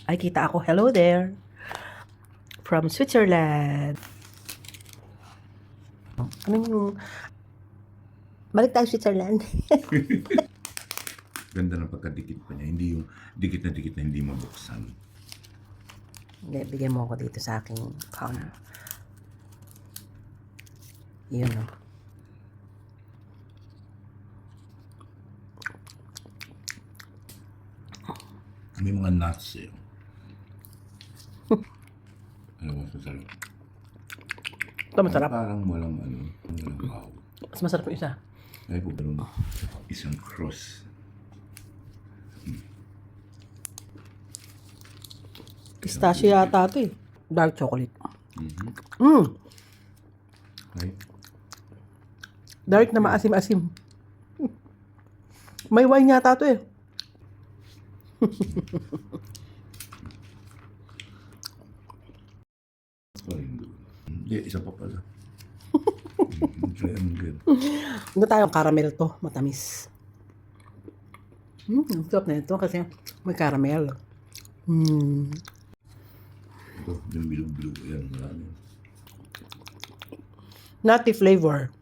Ay, kita ako. Hello there. From Switzerland. Ano yung... Balik tayo Switzerland. Ganda ng pagkadikit pa niya. Hindi yung dikit na hindi mabuksan. Hindi, bigyan mo ako dito sa aking cam. Yun, no? May mga nuts eh. Ano mas masarap? Ito masarap. Parang walang wow. Mas masarap yung isa. Ay po, meron isang cross. Pistachio yata ito eh. Dark chocolate. Ay, Dark na maasim-asim. May wine yata ito eh. hindi, isa pa pala. Try ang good. Hindi tayong caramel to. Matamis. Ang sarap na ito kasi may caramel. Ito, yung bilog-bilog. Yan, marami. Nutty flavor.